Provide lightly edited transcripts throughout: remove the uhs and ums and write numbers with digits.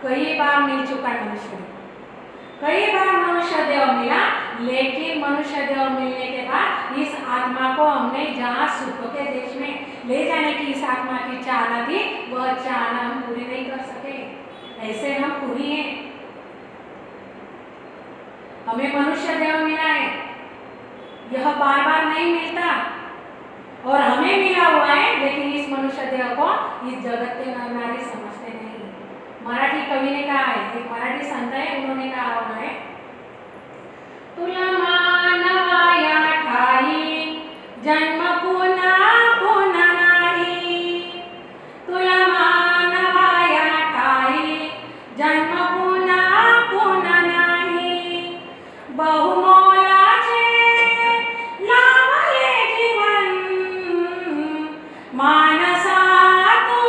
कई बार मिल चुका है मनुष्य देह, कई बार मनुष्य देह मिला, लेकिन मनुष्य देह मिलने के बाद इस आत्मा को हमने जहाँ सुख के देश में ले जाने की इस आत्मा की चाहना थी, वह चाहना हम पूरी नहीं कर सके। ऐसे हम पूरी हैं। हमें मनुष्य देह मिला है, यह बार बार नहीं मिलता, और हमें मिला हुआ है, लेकिन इस मनुष्य देह को इस जगत के नर नारी समझते नहीं। मराठी कवि ने कहा है, एक मराठी संत है, उन्होंने कहा हुआ है, तुला मानवाया ठाई जन्म पुन्हा पुन्हा नाही, तुला मानवाया ठाई जन्म पुन्हा पुन्हा नाही, बहुमोलाचे लाभले जीवन मानसा तू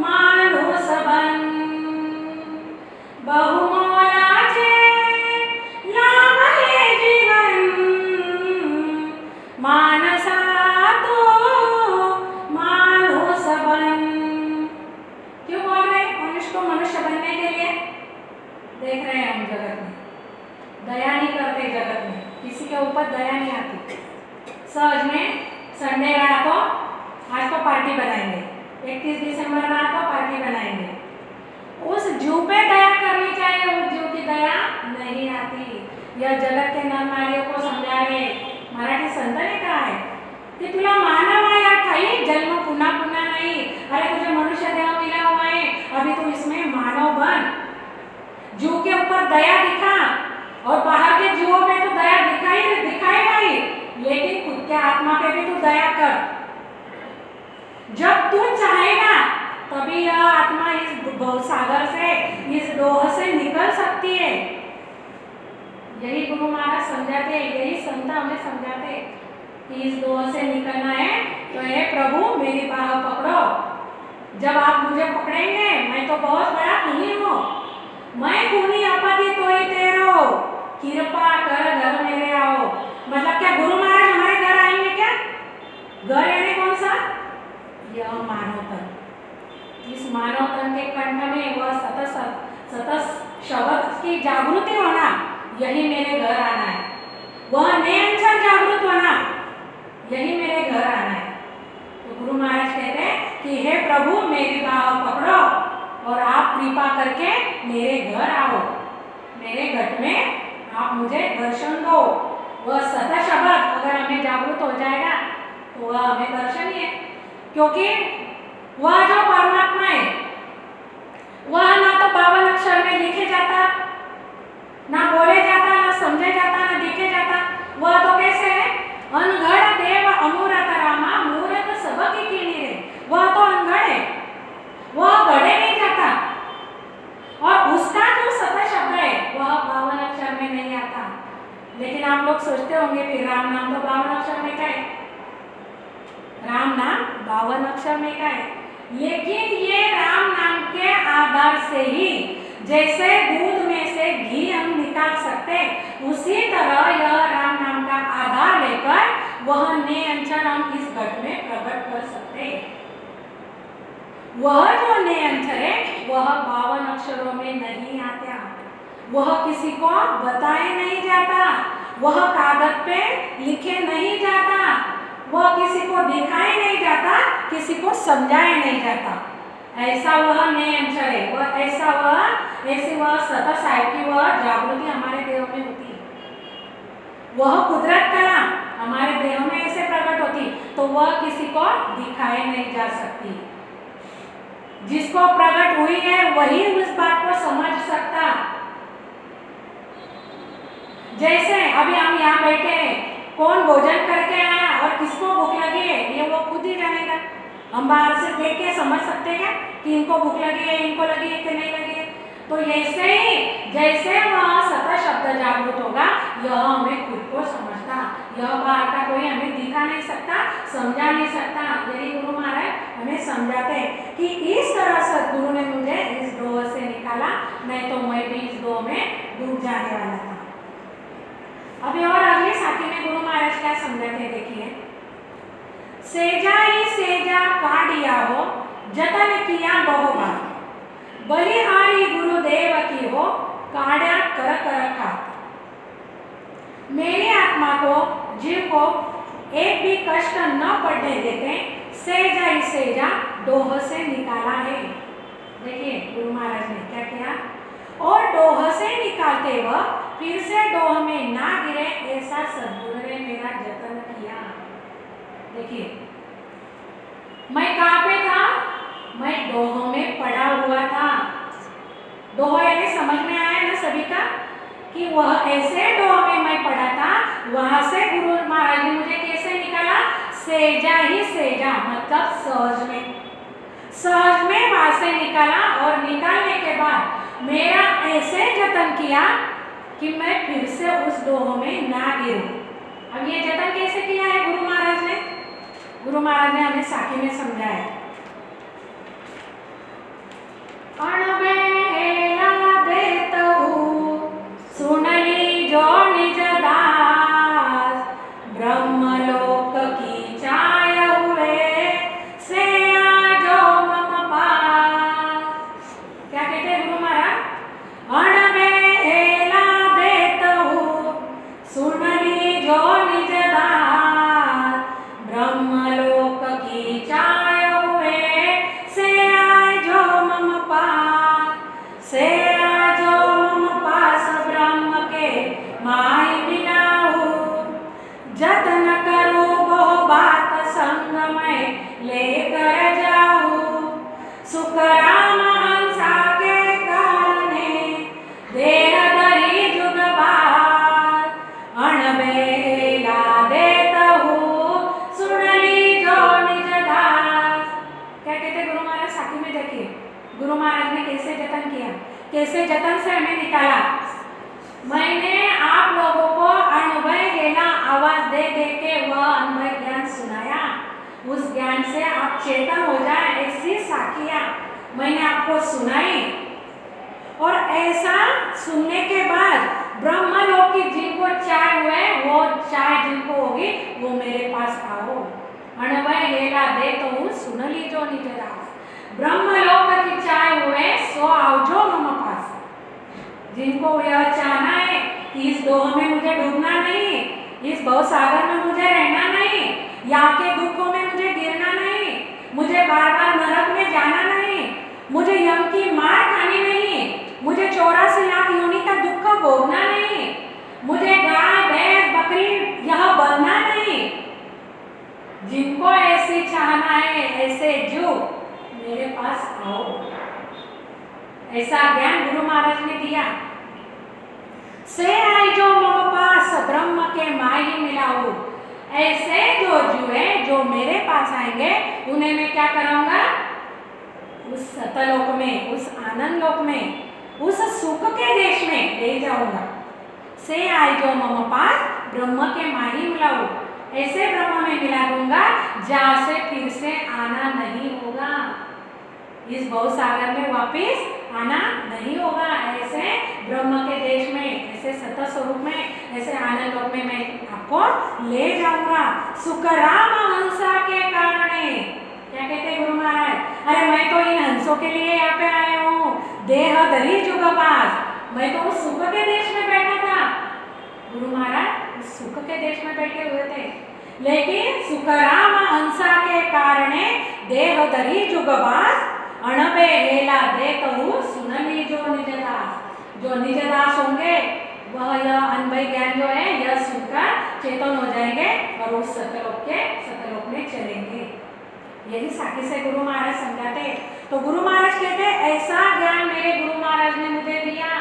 माणूस बन, बहुमोलाचे लाभले जीवन मानसा तू माणूस बन। क्यों बोल रहे हैं मनुष्य को मनुष्य बनने के लिए? देख रहे हैं हम जगत में दया नहीं करते, जगत में किसी के ऊपर दया नहीं आती। सहज में संडे रहा तो आज तो पार्टी बनाएंगे, 31 दिसंबर रहा तो पार्टी बनाएंगे, उस जीव पे दया करनी चाहिए, उस जीव की दया नहीं आती। यह जगत के नर नारियों को समझावे मराठी संत ने कहा है कि तुला मानव आया ठाई जन्म पुन्हा पुन्हा नहीं। अरे तुझे मनुष्य देह मिला हुआ है, अभी तू इसमें मानव बन, जीव के ऊपर दया दिखा, और बाहर के जीवों पे तो दया दिखाएगा ही, लेकिन खुद के आत्मा पे भी तू दया कर। जब तू चाहेगा तभी यह आत्मा इस भवसागर से, इस डोह से निकल सकती है। यही गुरु महाराज समझाते हैं, यही संत हमें समझाते हैं कि इस डोह से निकलना है तो हे प्रभु मेरी बाह पकड़ो। जब आप मुझे पकड़ेंगे, मैं तो बहुत बड़ा खूनी हूँ, मैं खूनी अपति तो ही तेरो, कृपा कर घर मेरे आओ। मतलब क्या गुरु महाराज हमारे घर आएंगे क्या? घर यानी कौन सा? यह मानव तन। इस मानव तन के कंठ में वह सतत शब्द की जागृति होना, यही मेरे घर आना है। वह निरंतर जागृत होना, यही मेरे घर आना है। तो गुरु महाराज कहते हैं कि हे प्रभु मेरी बाह पकड़ो और आप कृपा करके मेरे घर आओ, मेरे घट में आप मुझे दर्शन दो। वह सतत शब्द अगर हमें जागृत हो जाएगा तो वह हमें दर्शन ही है, क्योंकि वह जो परमात्मा है वह ना तो 52 अक्षर में लिखे जाता, ना बोले जाता, ना समझे जाता, ना देखे जाता। वह तो कैसे है? अनगढ़ देव अमूरत रामा मूरत सबकी कीनी रे। वह तो अनगढ़ है, वह गढ़े नहीं जाता, और उसका जो सतत शब्द है वह 52 अक्षर में नहीं आता। लेकिन आप लोग सोचते होंगे फिर राम नाम तो 52 अक्षर में का है, राम नाम 52 अक्षर में का है। लेकिन ये राम नाम के आधार से ही जैसे दूध में से घी हम निकाल सकते, उसी तरह यह राम नाम का आधार लेकर वह निरंतर हम इस घट में प्रकट कर सकते। वह जो निरंतर है वह 52 अक्षरों में नहीं आता, वह किसी को बताए नहीं जाता, वह कागज पे लिखे नहीं जाता, वह किसी को दिखाए नहीं जाता, किसी को समझाया नहीं जाता। ऐसा वह निरंतर है, वह ऐसी वह सतत है कि वह जागृति हमारे देह में होती है। वह कुदरत कला हमारे देह में ऐसे प्रकट होती, तो वह किसी को दिखाए नहीं जा सकती। जिसको प्रकट हुई है वही उस बात को समझ सकता। जैसे अभी हम यहाँ बैठे हैं, कौन भोजन करके आया और किसको भूख लगी है ये वो खुद ही जानेगा। हम बाहर से देख के समझ सकते हैं कि इनको भूख लगी है, इनको लगी है कि नहीं लगी है। तो ऐसे ही जैसे वह सतत शब्द जागृत होगा, यह हमें खुद को समझता, यह बाहर का कोई हमें दिखा नहीं सकता, समझा नहीं सकता। यही गुरु महाराज हमें समझाते हैं कि इस तरह सदगुरु ने मुझे इस डोह से निकाला, नहीं तो मैं भी इस डोह में डूब जाने वाला था। अभी और अगली साथी में गुरु महाराज क्या समझाते हैं, देखिए। सेजा ही सेजा काढ़िया हो जतन किया बहुबार, बलिहारी गुरुदेव की हो काढ़ा कर कर खात। मेरी आत्मा को, जीव को एक भी कष्ट न पड़ने देते सेजा ही सेजा डोह से निकाला है। देखिए गुरु महाराज ने क्या किया, और डोह से निकालते वह फिर से डोह में ना गिरे ऐसा सद्गुरु ने मेरा जतन किया। देखिए मैं कहाँ पे था, मैं डोह में पड़ा हुआ था। डोह यानी समझ में आया ना सभी का, कि वह ऐसे डोह में मैं पड़ा था, वहां से गुरु महाराज ने मुझे कैसे निकाला, सेजा ही सेजा मतलब सहज में, सहज में वहां से निकाला। और निकालने के बाद मेरा ऐसे जतन किया कि मैं फिर से उस डोह में ना गिरूं। अब ये जतन कैसे किया है गुरु महाराज ने, गुरु महाराज ने हमें साखी में समझाया। अणबेला देतहु सुनली जो निज दास, ब्रह्मलोक की चाय हुए से आजो मम पास। क्या कहते हैं गुरु महाराज, अणबेला देतहु सुनली जो निज दास, ब्रह्मलोक की चाय हुए से आजो मम पास, से आजो मम पास ब्रह्म के माई मिलाऊ। जतन करो वो बात संग में लेकर जाऊं, सुख राम हंसा के कारणे देह धरी जुग बार, अणबेला देतहु सुनली जो निज दास। क्या कहते गुरु महाराज साखी में, देखिए गुरु महाराज ने कैसे जतन किया, कैसे जतन से हमें निकाला। मैंने आप लोगों को अनुभव लेना आवाज दे दे के वह अनुभव ज्ञान सुनाया, उस ज्ञान से आप चेतन हो जाए ऐसी साखियां मैंने आपको सुनाई। और ऐसा सुनने के बाद ब्रह्मलोक की जिनको चाय हुए, वो चाय जिनको होगी वो मेरे पास आओ। अनुभव लेला दे तो सुन लीजो निज दास, ब्रह्मलोक की चाय हुए सो आओजो मम पास। जिनको यह चाहना है कि इस डोह में मुझे डूबना नहीं, इस भवसागर में मुझे रहना नहीं, यहाँ के दुखों में मुझे गिरना नहीं, मुझे बार बार नरक में जाना नहीं, मुझे यम की मार खानी नहीं, मुझे 84 लाख योनि का दुख भोगना नहीं, मुझे गाय भैंस बकरी यह बनना नहीं। जिनको ऐसी चाहना है ऐसे जो मेरे पास आओ, ऐसा ज्ञान गुरु महाराज ने दिया। से आई जो मम पास ब्रह्म के माही मिलाऊ। ऐसे जो जुए जो मेरे पास आएंगे उन्हें मैं क्या कराऊंगा, उस सतलोक में, उस आनंद लोक में, उस सुख के देश में ले जाऊंगा। से आई जो मम पास ब्रह्म के माही मिलाऊ, ऐसे ब्रह्म में मिला दूंगा जहाँ से फिर से आना नहीं होगा, इस भवसागर में वापिस आना नहीं होगा। ऐसे ब्रह्म के देश में, ऐसे सत स्वरूप में, ऐसे आनंद लोक में मैं आपको ले जाऊंगा। सुख राम हंसा के कारणे। क्या कहते हैं गुरु महाराज, अरे मैं तो इन हंसों के लिए यहाँ पे आया हूँ, देह धरी जुग पास। मैं तो उस सुख के देश में बैठा था, गुरु महाराज उस सुख के देश में बैठे हुए थे, लेकिन सुख राम हंसा के कारणे देह धरी जुग पास, अणबे हेला देतहु सुन लीजो निज दास। जो निज दास होंगे वह यह अनुभव ज्ञान जो है यह सुनकर चेतन हो जाएंगे और उस सतलोक में चलेंगे। यही साखी से गुरु महाराज समझाते। तो गुरु महाराज कहते ऐसा ज्ञान मेरे गुरु महाराज ने मुझे दिया,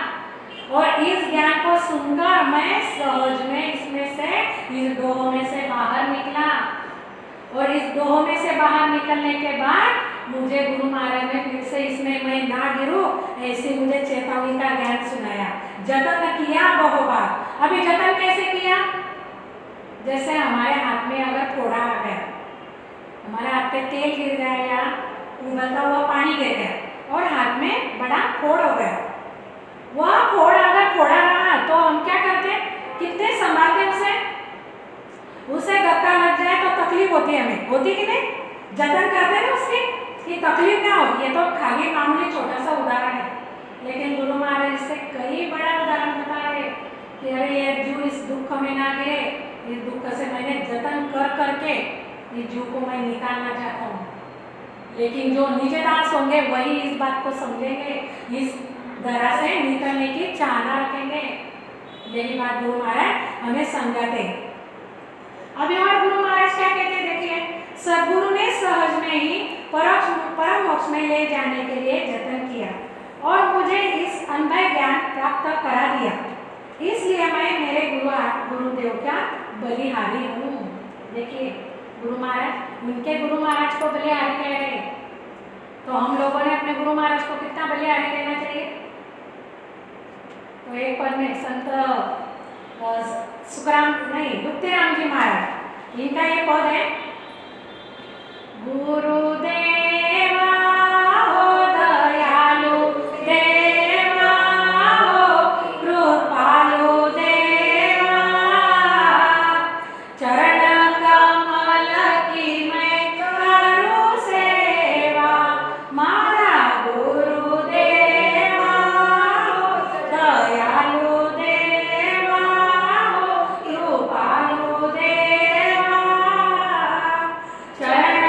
और इस ज्ञान को सुनकर मैं सहज में इसमें से, इस डोह में से बाहर निकला। और इस डोह में से बाहर निकलने के बाद मुझे गुरु महाराज ने फिर से इसमें मैं ना गिरूं ऐसे मुझे चेतावनी का ज्ञान सुनाया, जतन किया बहुत बार। अभी जतन कैसे किया, जैसे हमारे हाथ में अगर फोड़ा आ गया, हमारे हाथ पे तेल गिर गया या उबलता हुआ पानी गिर गया और हाथ में बड़ा फोड़ हो गया, वह फोड़ अगर फोड़ा रहा तो हम क्या करते, कितने संभालते उसे धक्का लग जाए तो तकलीफ होती है, हमें होती कि नहीं, जतन करते ना उसकी कि तकलीफ ना हो। ये तो खाली मामूली छोटा सा उदाहरण है, कि अरे ये जीव इस दुख में ना गिरे, इस दुख से मैंने जतन कर करके इस जीव को मैं निकालना चाहता हूँ। लेकिन जो निजदास होंगे वही इस बात को समझेंगे, इस दरा से निकलने की चाहना रखेंगे। यही बात गुरु महाराज हमें समझाते। अभी और गुरु महाराज क्या कहते हैं देखिए, सदगुरु ने सहज में ही परम मोक्ष में ले जाने के लिए जतन किया और मुझे इस अनुभव ज्ञान प्राप्त करा दिया, इसलिए मैं मेरे गुरुदेव का बलिहारी हूँ। देखिए गुरु महाराज, उनके गुरु महाराज को बलिहारी कह रहे, तो हम लोगों ने अपने गुरु महाराज को कितना बलिहारी कहना चाहिए? तो एक पद में संत सुखराम नहीं युक्तिराम जी महाराज, इनका ये पद है, गुरुदेवा हो दयालु देवा हो कृपालु देवा, चरण कमल की मैं करूं सेवा, मारा गुरुदेवा हो दयालु देवा हो कृपालु देवा, चरण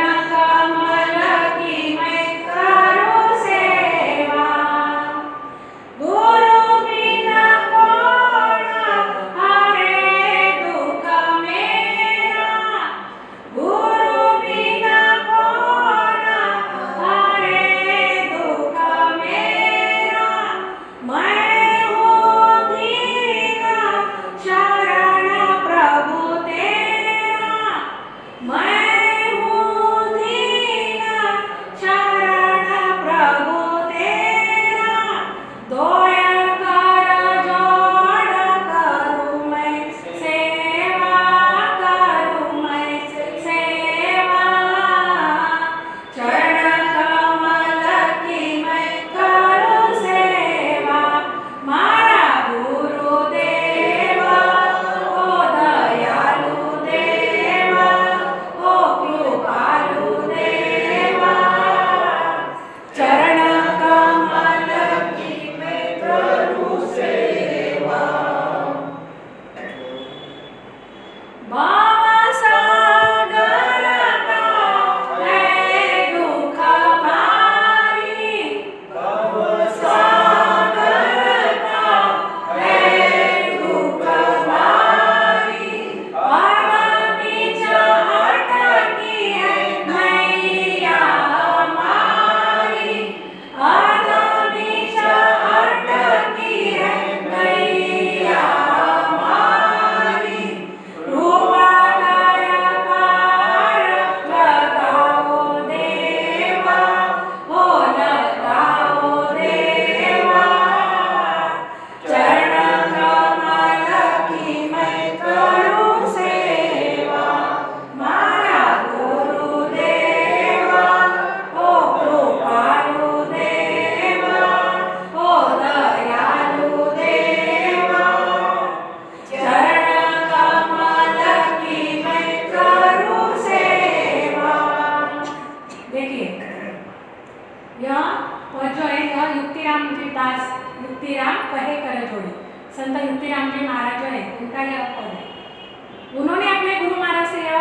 युक्तिराम कहे कर जोड़ी, संत युक्तिराम जी महाराज जो है उनका यह पद है। उन्होंने अपने गुरु महाराज से यह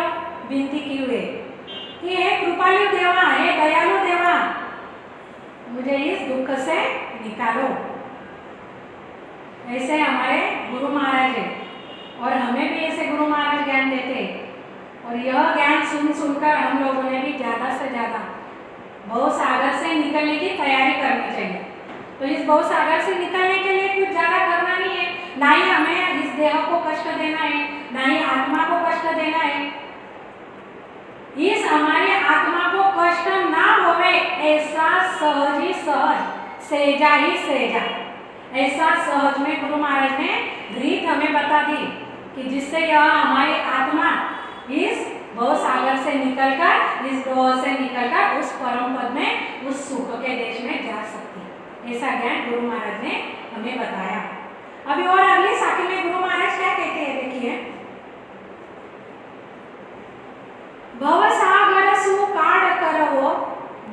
विनती की हुई कि हे कृपालु देवा, हे दयालु देवा, मुझे इस दुख से निकालो। ऐसे हमारे गुरु महाराज है और हमें भी ऐसे गुरु महाराज ज्ञान देते, और यह ज्ञान सुन सुनकर हम लोगों ने भी ज़्यादा से ज़्यादा भव सागर से निकलने की तैयारी करनी चाहिए। तो इस भव सागर से निकलने के लिए कुछ ज़्यादा करना नहीं है, ना ही हमें इस देह को कष्ट देना है, ना ही आत्मा को कष्ट देना है। इस हमारी आत्मा को कष्ट ना होवे ऐसा सहज ही सहज, सहजा ही सहजा, ऐसा सहज में गुरु महाराज ने रीत हमें बता दी कि जिससे यह हमारी आत्मा इस भव सागर से निकलकर, इस डोह से निकलकर उस परम पद में, उस सुख के देश में जा सकती है। ऐसा ज्ञान गुरु महाराज ने हमें बताया। अभी और अगले साखी में गुरु महाराज क्या कहते हैं देखिए, भव सागर सु काढ़ करहो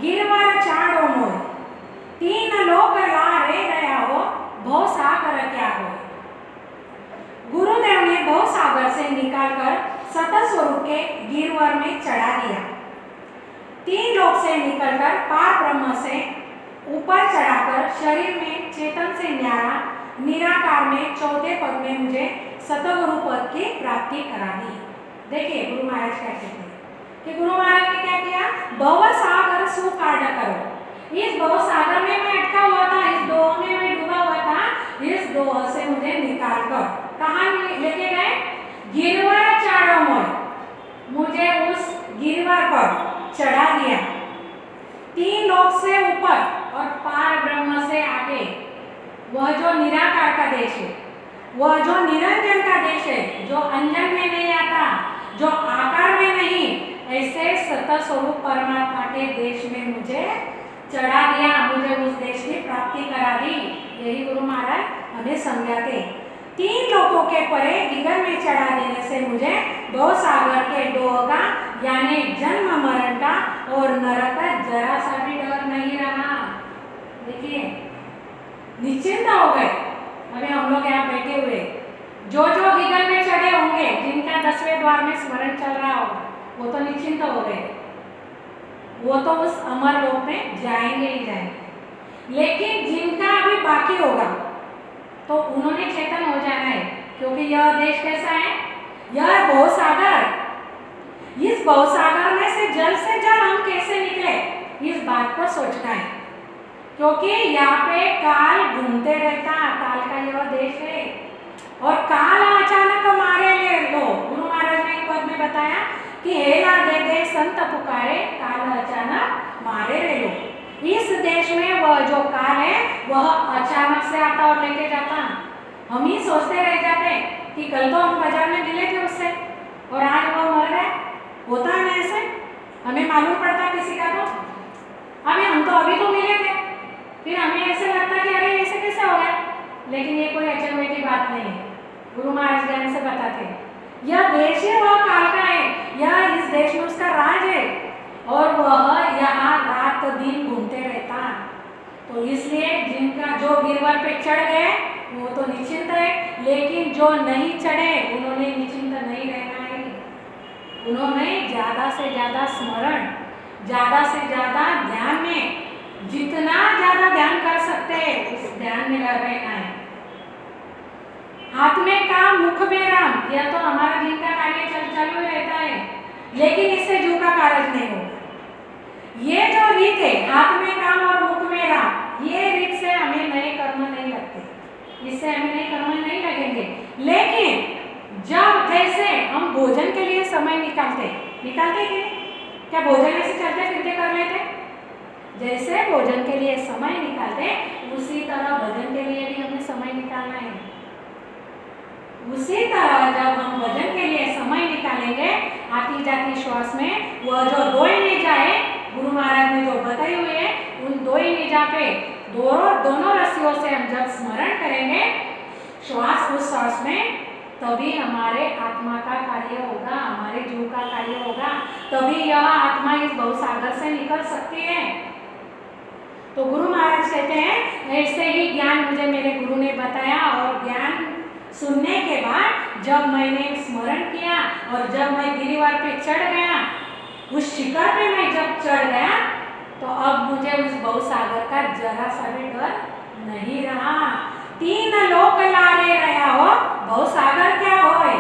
गिरवर चाड़ो मोय, तीन लोक लारे रया हो भव सागर क्या हो। भवसागर से निकालकर सतत स्वरूप के गिरवर में चढ़ा दिया। 3 लोक से निकलकर पार ब्रह्म से ऊपर चढ़ाकर शरीर में चेतन से न्यारा निराकार में 4थे पद में मुझे सतगुरु पद की प्राप्ति करा दी। देखिए गुरु महाराज क्या कहते हैं कि गुरु महाराज ने क्या किया, भव सागर सुकार्य करो। इस भव सागर में मैं अटका हुआ था, इस दोह में मैं डूबा हुआ था, इस दोह से मुझे निकाल कर कहाँ लेके गए, गिरवर चाड़ो मोय, मुझे उस गिरवर पर चढ़ा दिया। 3 लोक से ऊपर और पार ब्रह्म से आगे, वह जो निराकार का देश है, वह जो निरंजन का देश है, जो अंजन में नहीं आता, जो आकार में नहीं, ऐसे सत स्वरूप परमात्मा के देश में मुझे चढ़ा दिया, मुझे उस देश की प्राप्ति करा दी। यही गुरु महाराज हमें समझाते। 3 लोकों के परे गगन में चढ़ा देने से मुझे भवसागर के डोह का यानी जन्म मरण का और नरक का जरा सा भी डर नहीं रहा। देखिए निश्चिंत हो गए। अभी हम लोग यहाँ बैठे हुए जो जो गगन में चढ़े होंगे, जिनका 10वें द्वार में स्मरण चल रहा होगा, वो तो निश्चिंत हो गए, वो तो उस अमर लोक में जाएंगे ही जाएंगे। लेकिन जिनका अभी बाकी होगा तो उन्होंने चेतन हो जाना है, क्योंकि यह देश कैसा है, यह भवसागर। इस भवसागर में से जल हम कैसे निकले, इस बात को सोचना है, क्योंकि यहाँ पे काल घूमते रहता, काल का यह देश है और काल अचानक मारे ले लो। गुरु महाराज ने एक पद में बताया कि हेला दे दे संत पुकारे, काल अचानक मारे ले लो। इस देश में वह जो काल है वह अचानक से आता और लेके जाता। हम ही सोचते रह जाते कि कल तो हम बाजार में मिले थे उससे और आज वो मर गए। होता है ना ऐसे, हमें मालूम पड़ता किसी का तो हम तो अभी तो मिले थे, फिर हमें ऐसे लगता कि अरे ऐसे कैसे हो गया। लेकिन ये कोई अचंभे की बात नहीं है। गुरु महाराज ज्ञान से बताते यह देश है वह काल का है, यह इस देश में उसका राज है और वह यहाँ रात दिन घूमते रहता। तो इसलिए जिनका जो गिरवर पे चढ़ गए वो तो निश्चिंत है, लेकिन जो नहीं चढ़े उन्होंने निश्चिंत नहीं रहना है। उन्होंने ज़्यादा से ज़्यादा स्मरण, ज़्यादा से ज़्यादा ध्यान में, जितना ज़्यादा ध्यान कर सकते हैं उस ध्यान में रहना है। हाथ में काम मुख में राम, यह तो हमारा दिन का कार्य चालू ही रहता है, लेकिन इससे जीव का कार्य नहीं होगा। ये जो रीत है हाथ में काम और मुख में राम, ये रीत से हमें नए कर्म नहीं लगते, इससे हमें नए कर्म नहीं लगेंगे। लेकिन जब जैसे हम भोजन के लिए समय निकालते कि क्या भोजन ऐसे चलते फिरते कर लेते, जैसे भोजन के लिए समय निकालते उसी तरह भजन के लिए भी हमें समय निकालना है। उसी तरह जब हम भजन के लिए समय निकालेंगे आती जाती श्वास में, वह जो 2 निजा है गुरु महाराज ने जो बताई हुई है, उन 2 निजा पे दोनों रस्सियों से हम जब स्मरण करेंगे श्वास उस श्वास में, तभी हमारे आत्मा का कार्य होगा, हमारे जीव का कार्य होगा, तभी यह आत्मा इस भवसागर से निकल सकती है। तो गुरु महाराज कहते हैं ऐसे ही ज्ञान मुझे मेरे गुरु ने बताया और ज्ञान सुनने के बाद जब मैंने स्मरण किया और जब मैं गिरिवर पे चढ़ गया, उस शिखर पे मैं जब चढ़ गया, तो अब मुझे उस भवसागर का जरा सा भी डर नहीं रहा। 3 लोक लारे रहा हो, भवसागर क्या होए,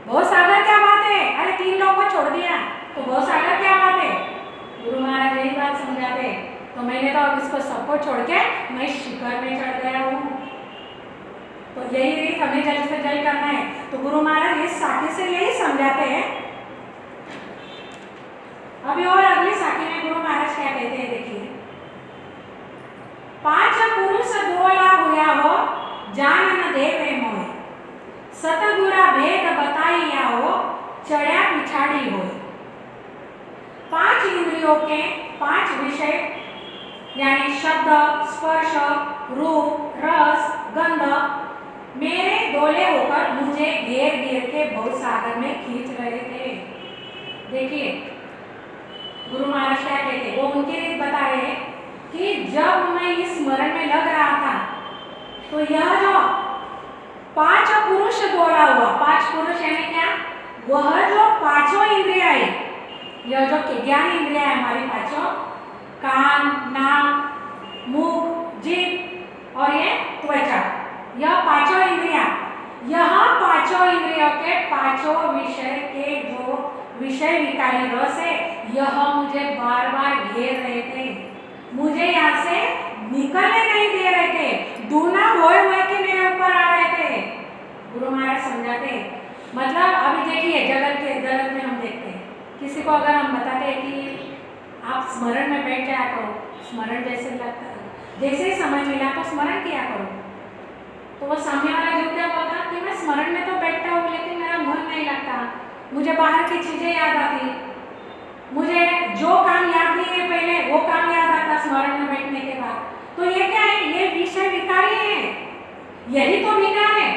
भवसागर क्या बात है। अरे 3 लोक को छोड़ दिया तो भवसागर क्या बात है। गुरु महाराज यही बात समझाते, तो मैंने तो अब इसको सबको छोड़ के मैं शिखर में चढ़ गया हूँ। तो यही रीत हमें जल्द से जल्द करना है। तो गुरु महाराज इस साखी से यही समझाते हैं। अभी और अगली साखी में गुरु महाराज क्या कहते हैं, देखिए 5 पुरुष 2 लाभ हुआ हो, जान न देवे मोह, सतगुरा भेद बताइया हो, चढ़ा पिछाड़ी हो। 5 इंद्रियों के 5 विषय यानी शब्द, स्पर्श, रूप, रस, गंध मेरे डोले होकर मुझे घेर घेर के भवसागर में खींच रहे थे। देखिए गुरु महाराज क्या कहते हैं, वो उनकी रीत बता रहे हैं कि जब मैं इस स्मरण में लग रहा था तो यह जो पांच पुरुष बोला हुआ। पांच पुरुष यानी क्या? वह जो पांचों इंद्रिया है, यह जो ज्ञान इंद्रिया है हमारी पांचों, कान, नाक, मुख, जीभ और ये त्वचा, यह पांचों इंद्रिया, यह पांचों इंद्रियों के पांचों विषय के जो विषय विकारी रस है, यह मुझे बार बार घेर रहे थे, मुझे यहाँ से निकलने नहीं दे रहे थे, दूना होए के मेरे ऊपर आ रहे थे। गुरु महाराज समझाते, मतलब अभी देखिए जगत में हम देखते हैं, किसी को अगर हम बताते हैं कि आप स्मरण में बैठ जाया करो, स्मरण जैसे लगता है, जैसे ही समय मिला तो स्मरण किया करो, तो वो सामने वाला जो क्या बोलता कि मैं स्मरण में तो बैठता हूँ लेकिन मेरा मन नहीं लगता, मुझे बाहर की चीजें याद आती, मुझे जो काम याद नहीं है पहले वो काम याद आता स्मरण में बैठने के बाद। तो ये क्या है? ये विषय विकारी है, यही तो विकार है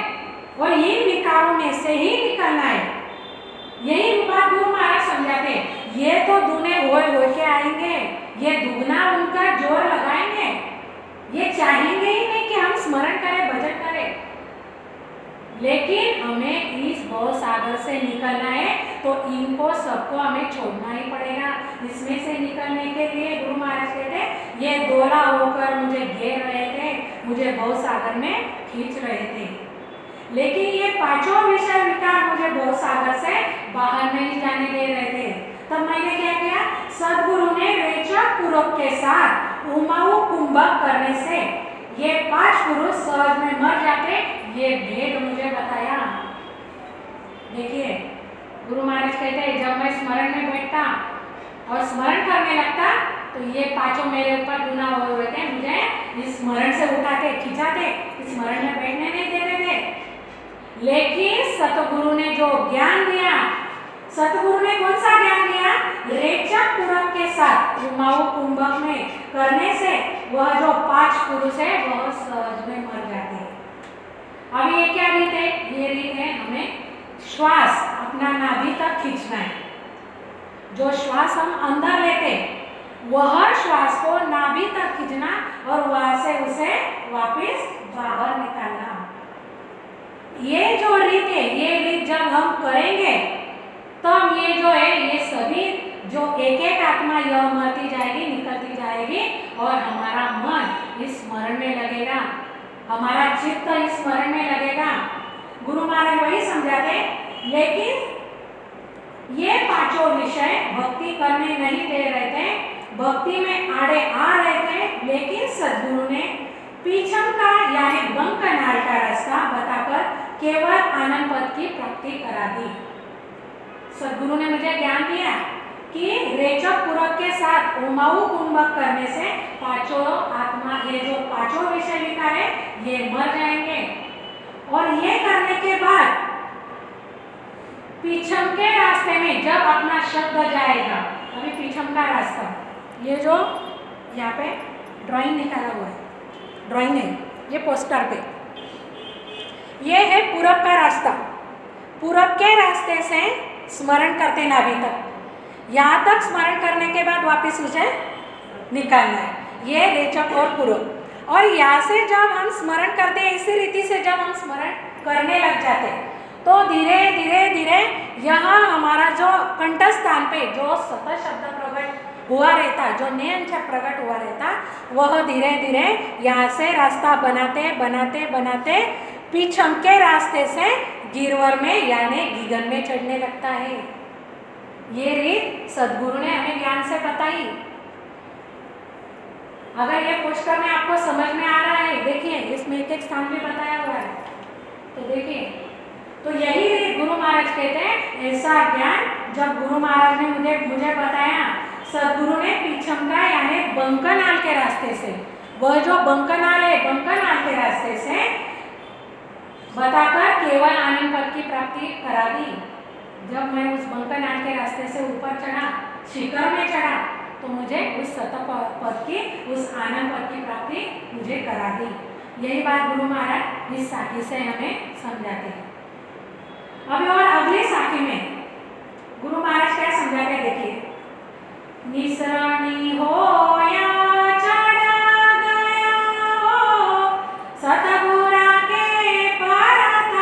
और इन विकारों में से ही निकलना है। यही बात गुरु महाराज समझाते, ये तो दूने हो के आएंगे, ये दुगना उनका जोर लगाएंगे, ये चाहेंगे ही नहीं कि हम स्मरण करें, भजन करें, लेकिन हमें इस भव सागर से निकलना है तो इनको सबको हमें छोड़ना ही पड़ेगा। इसमें से निकलने के लिए गुरु महाराज कहते ये दोहरा होकर मुझे घेर रहे थे, मुझे भव सागर में खींच रहे थे, लेकिन ये पांचों विषय विकार मुझे भव सागर से बाहर नहीं जाने दे रहे थे। तब मैंने क्या किया? सदगुरु ने रेचक पूर्वक के साथ उमाऊ कुंभक करने से ये पांच पुरुष सहज में मर जाते, ये भेद मुझे बताया। देखिए गुरु महाराज कहते हैं जब मैं स्मरण में बैठता और स्मरण करने लगता तो ये पांचों मेरे ऊपर गुना हो रहे थे, मुझे इस स्मरण से उठाते, खिंचाते, इस स्मरण में बैठने नहीं देते थे। लेकिन सतगुरु ने जो ज्ञान दिया, सतगुरु ने कौन सा ज्ञान दिया? रेचक पूर्वक के साथ उमाऊ कुंभक में करने से वह जो पांच पुरुष है वह सहज में मर जाते हैं। अब ये क्या रीत है? ये रीत है हमें श्वास अपना नाभि तक खींचना है। जो श्वास हम अंदर लेते वह श्वास को नाभि तक खींचना और वहां से उसे वापस बाहर निकालना। ये जो रीत है, ये रीत जब हम करेंगे तब ये जो है ये सभी जो एक एक आत्मा यह मरती जाएगी, निकलती जाएगी और हमारा मन इस स्मरण में लगेगा, हमारा चित्त इस स्मरण में लगेगा। गुरु महाराज वही समझाते, लेकिन ये पांचों विषय भक्ति करने नहीं दे रहे थे, भक्ति में आड़े आ रहे थे, लेकिन सद्गुरु ने पीछम का यानी बंकनाल का रास्ता बताकर केवल आनंद पद की प्राप्ति करा दी। सद्गुरु ने मुझे ज्ञान दिया कि रेचक पूरक के साथ उमाऊ कुंभक करने से पांचों आत्मा, ये जो पांचों विषय विकार है ये मर जाएंगे, और ये करने के बाद पीछम के रास्ते में जब अपना शब्द जाएगा, अभी पीछम का रास्ता, ये जो यहाँ पे ड्राइंग निकाला हुआ है, ड्राइंग है ये पोस्टर पे, ये है पूरब का रास्ता। पूरब के रास्ते से स्मरण करते नाभि तक, यहाँ तक स्मरण करने के बाद वापस उसे निकालना है, ये रेचक और पूरब। और यहाँ से जब हम स्मरण करते हैं, इसी रीति से जब हम स्मरण करने लग जाते तो धीरे धीरे धीरे यहाँ हमारा जो कंठस्थान पे जो सत शब्द प्रकट हुआ रहता, जो नियम से प्रकट हुआ रहता, वह धीरे धीरे यहाँ से रास्ता बनाते बनाते बनाते पीछम के रास्ते से गिरवर में यानी गगन में चढ़ने लगता है। ये रीत सद्गुरु ने हमें ज्ञान से बताई। अगर ये पोस्टर में आपको समझ में आ रहा है, देखिए इसमें एक एक स्थान भी बताया हुआ है, तो देखिए, तो यही रीत गुरु महाराज कहते हैं, ऐसा ज्ञान जब गुरु महाराज ने मुझे बताया, सद्गुरु ने पीछम का यानी बंकनाल के रास्ते से, वह जो बंकनाल है, बंकनाल के रास्ते से बताकर केवल आनंद पद की प्राप्ति करा दी। जब मैं उस बंकनाल के रास्ते से ऊपर चढ़ा, शिखर में चढ़ा, तो मुझे उस सत पद की, उस आनंद पद की प्राप्ति मुझे करा दी। यही बात गुरु महाराज इस साखी से हमें समझाते हैं। अभी और अगली साखी में गुरु महाराज क्या समझाते हैं, देखिए, निसरणी हो या चढ़ा गया हो, सतगुरा के परथ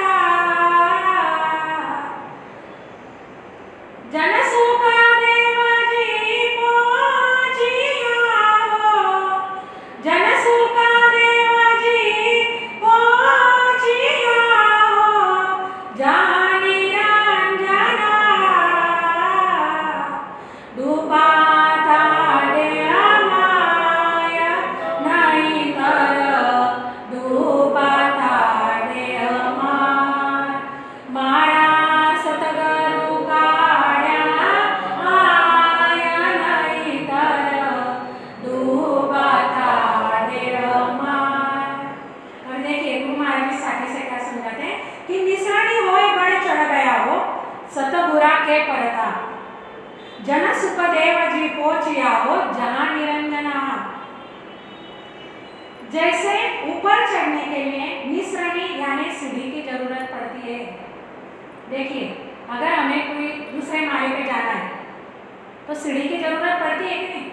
जन सुखदेव जी पहुंचिया हो जहां निरंजना। जैसे ऊपर चढ़ने के लिए निसरणी यानी सीढ़ी की जरूरत पड़ती है। देखिए, अगर हमें कोई दूसरे माले पे जाना है तो सीढ़ी की जरूरत पड़ती है कि नहीं?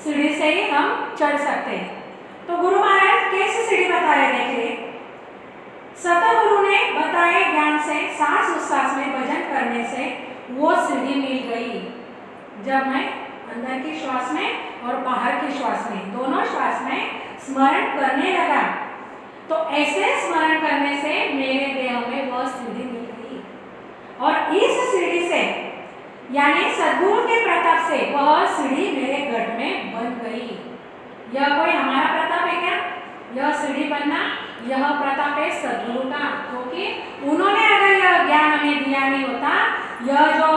सीढ़ी से ही हम चढ़ सकते हैं। तो गुरु महाराज कैसे सीढ़ी बता रहे, देखिए सतगुरु ने बताए ज्ञान से सांस उच्छ्वास में भजन करने से वो सीढ़ी मिल गई। जब मैं अंदर की श्वास में और बाहर की श्वास में, दोनों श्वास में स्मरण करने लगा तो ऐसे स्मरण करने से मेरे देह में वह सीढ़ी मिल गई। और इस सीढ़ी से यानी सद्गुरु के प्रताप से वह सीढ़ी मेरे गढ़ में बन गई। यह कोई हमारा प्रताप है क्या? यह सीढ़ी बनना यह प्रताप है सद्गुरु का, क्योंकि उन्होंने अगर यह ज्ञान हमें दिया नहीं होता, यह जो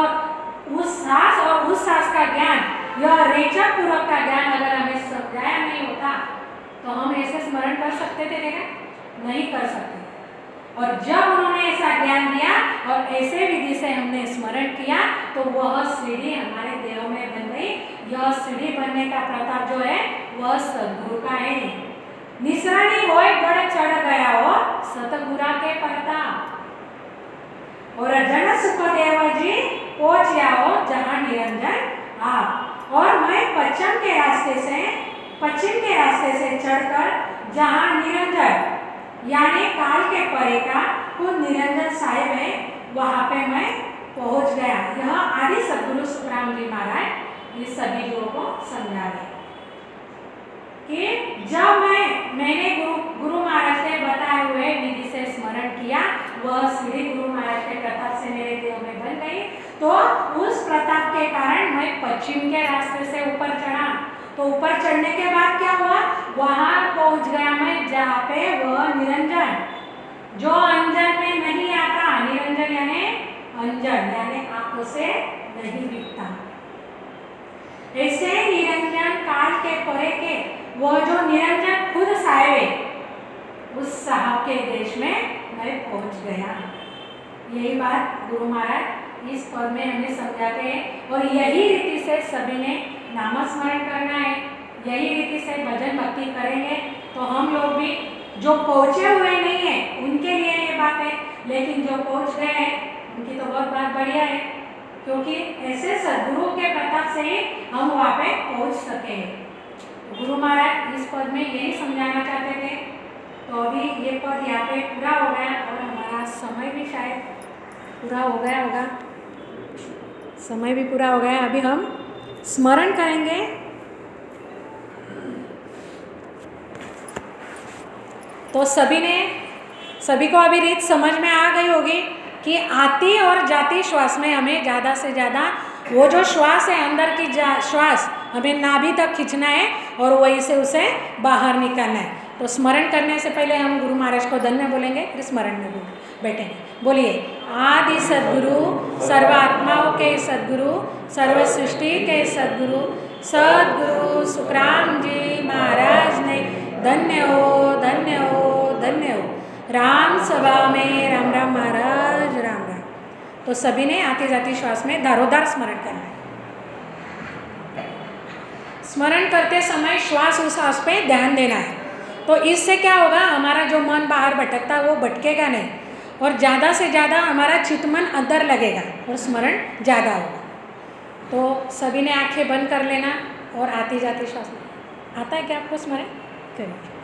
उस सांस और उस सांस का ज्ञान, यह रेचक पूर्वक का ज्ञान अगर हमें समझाया नहीं होता तो हम ऐसे स्मरण कर सकते थे क्या? नहीं कर सकते। और जब उन्होंने ऐसा ज्ञान दिया और ऐसे विधि से हमने स्मरण किया तो वह सीढ़ी हमारे देह में बन गई। यह सीढ़ी बनने का प्रताप जो है वह सद्गुरु का है। निसरणी होय गढ़ चढ़ गया हो सतगुरा के प्रताप। और जन सुखदेव जी पहुंचिया हो जहां निरंजन आप। और मैं पश्चिम के रास्ते से चढ़कर जहां निरंजन यानी काल के परे का वो निरंजन साहिब है, वहां पे मैं पहुंच गया। यह आदि सद्गुरु सुखराम जी महाराज इस सभी लोगों को समझा रहे कि जब मैंने गुरु महाराज के बताए हुए विधि से स्मरण किया, वह सीढ़ी गुरु महाराज के प्रताप से मेरे देह में बन गई। तो उस प्रताप के कारण मैं पश्चिम के रास्ते से ऊपर चढ़ा। तो ऊपर चढ़ने के बाद क्या हुआ? वहां पहुंच गया मैं जहाँ पे वह निरंजन जो अंजन में नहीं आता। निरंजन यानी अंजन यानी आंखों से नहीं दिखता। ऐसे निरंजन काल के परे के वह जो निरंजन खुद साहिब है, उस साहब के देश में मैं पहुंच गया। यही बात गुरु महाराज इस पद में हमें समझाते हैं। और यही रीति से सभी ने नामस्मरण करना है, यही रीति से भजन भक्ति करेंगे तो हम लोग भी जो पहुंचे हुए नहीं है उनके लिए ये बात है, लेकिन जो पहुंच गए हैं उनकी तो बहुत बात बढ़िया है, क्योंकि ऐसे सद्गुरु के प्रताप से ही हम वहाँ पे पहुंच सके। गुरु महाराज इस पद में यही समझाना चाहते थे। तो अभी ये पद यहाँ पे पूरा हो गया और हमारा समय भी शायद पूरा हो गया होगा। समय भी पूरा हो गया। अभी हम स्मरण करेंगे। तो सभी को अभी रीत समझ में आ गई होगी कि आती और जाती श्वास में हमें ज़्यादा से ज़्यादा वो जो श्वास है अंदर की श्वास हमें नाभि तक खींचना है और वहीं से उसे बाहर निकालना है। तो स्मरण करने से पहले हम गुरु महाराज को धन्य बोलेंगे, फिर स्मरण में बैठेंगे। बोलिए, आदि सद्गुरु सर्वात्माओं के सद्गुरु सर्व सृष्टि के सद्गुरु सद्गुरु सुखराम जी महाराज ने धन्य हो धन्य हो धन्य हो। राम सभा में राम राम महाराज राम राम। तो सभी ने आती जाती श्वास में दारोदार स्मरण करना है। स्मरण करते समय श्वास उच्छ्वास पे ध्यान देना है। तो इससे क्या होगा, हमारा जो मन बाहर भटकता है वो भटकेगा नहीं और ज़्यादा से ज़्यादा हमारा चित्तमन अंदर लगेगा और स्मरण ज़्यादा होगा। तो सभी ने आंखें बंद कर लेना और आती जाती श्वास में। आता है क्या आपको स्मरण? करिए।